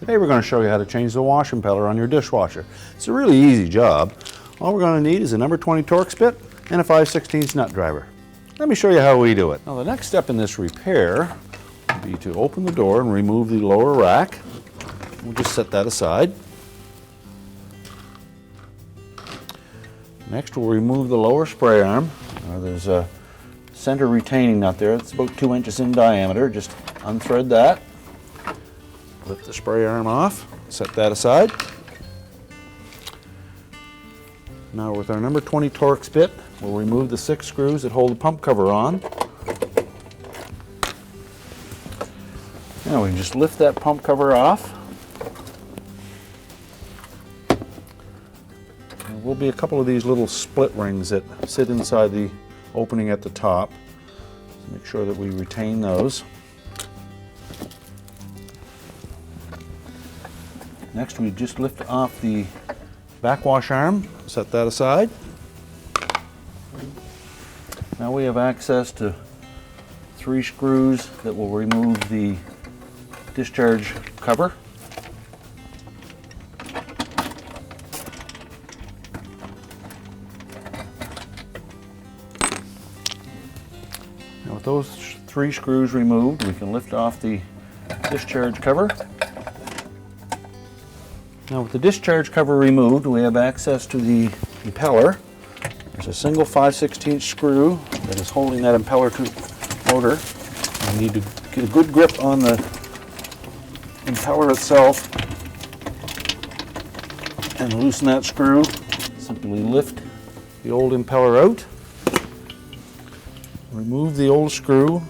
Today we're going to show you how to change the wash impeller on your dishwasher. It's a really easy job. All we're going to need is a number 20 Torx bit and a 5/16 nut driver. Let me show you how we do it. Now the next step in this repair would be to open the door and remove the lower rack. We'll just set that aside. Next we'll remove the lower spray arm. There's a center retaining nut there. It's about 2 inches in diameter. Just unthread that. Lift the spray arm off, set that aside. Now with our number 20 Torx bit, we'll remove the 6 screws that hold the pump cover on. Now we can just lift that pump cover off. There will be a couple of these little split rings that sit inside the opening at the top. So make sure that we retain those. Next, we just lift off the backwash arm, set that aside. Now we have access to 3 screws that will remove the discharge cover. Now with those 3 screws removed, we can lift off the discharge cover. Now with the discharge cover removed, we have access to the impeller. There's a single 5/16 screw that is holding that impeller motor. You need to get a good grip on the impeller itself and loosen that screw. Simply lift the old impeller out. Remove the old screw.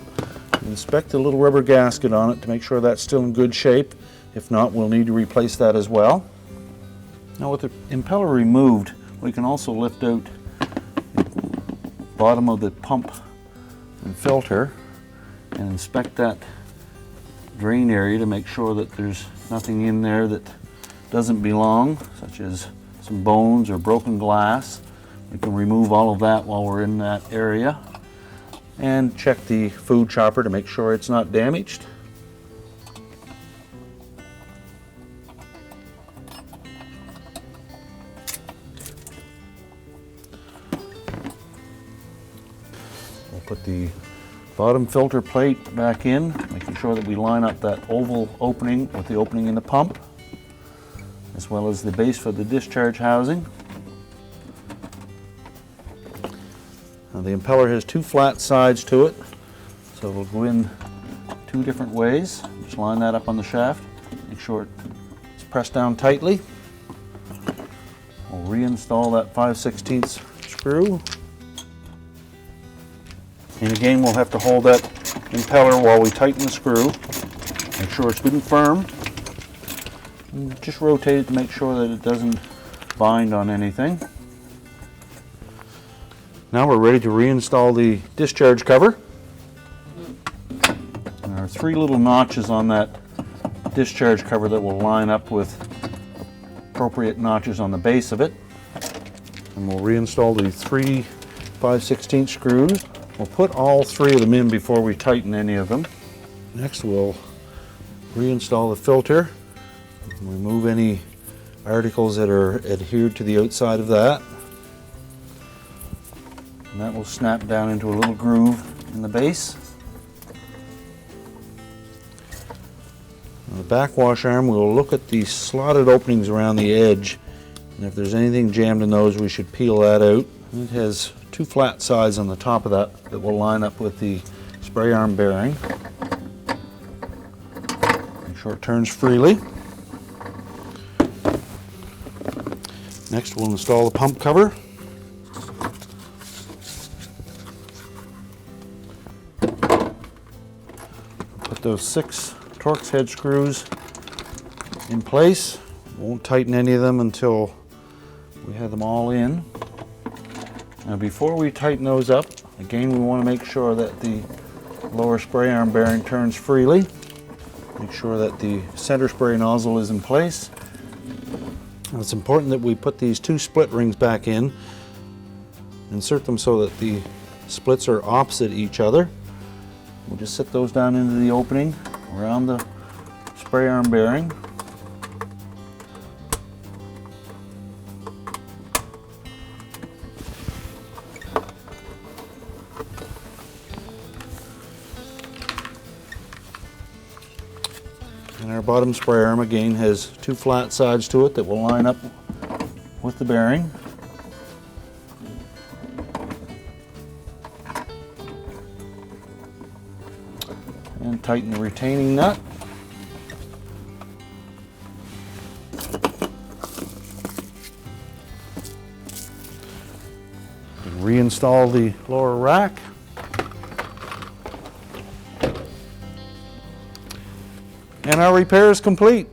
Inspect the little rubber gasket on it to make sure that's still in good shape. If not, we'll need to replace that as well. Now with the impeller removed, we can also lift out the bottom of the pump and filter and inspect that drain area to make sure that there's nothing in there that doesn't belong, such as some bones or broken glass. We can remove all of that while we're in that area. And check the food chopper to make sure it's not damaged. We'll put the bottom filter plate back in, making sure that we line up that oval opening with the opening in the pump, as well as the base for the discharge housing. Now the impeller has 2 flat sides to it, so it'll go in 2 different ways. Just line that up on the shaft, make sure it's pressed down tightly. We'll reinstall that 5/16 screw. And again, we'll have to hold that impeller while we tighten the screw. Make sure it's good and firm. And just rotate it to make sure that it doesn't bind on anything. Now we're ready to reinstall the discharge cover. And there are 3 little notches on that discharge cover that will line up with appropriate notches on the base of it. And we'll reinstall the 3 5/16 screws. We'll put all 3 of them in before we tighten any of them. Next we'll reinstall the filter, remove any articles that are adhered to the outside of that. And that will snap down into a little groove in the base. On the backwash arm, we'll look at the slotted openings around the edge, and if there's anything jammed in those, we should peel that out. It has 2 flat sides on the top of that will line up with the spray arm bearing. Make sure it turns freely. Next we'll install the pump cover. Put those 6 Torx head screws in place. Won't tighten any of them until we have them all in. Now before we tighten those up, again we want to make sure that the lower spray arm bearing turns freely. Make sure that the center spray nozzle is in place. Now it's important that we put these 2 split rings back in. Insert them so that the splits are opposite each other. We'll just set those down into the opening around the spray arm bearing. And our bottom spray arm again has two flat sides to it that will line up with the bearing. And tighten the retaining nut. And reinstall the lower rack. And our repair is complete.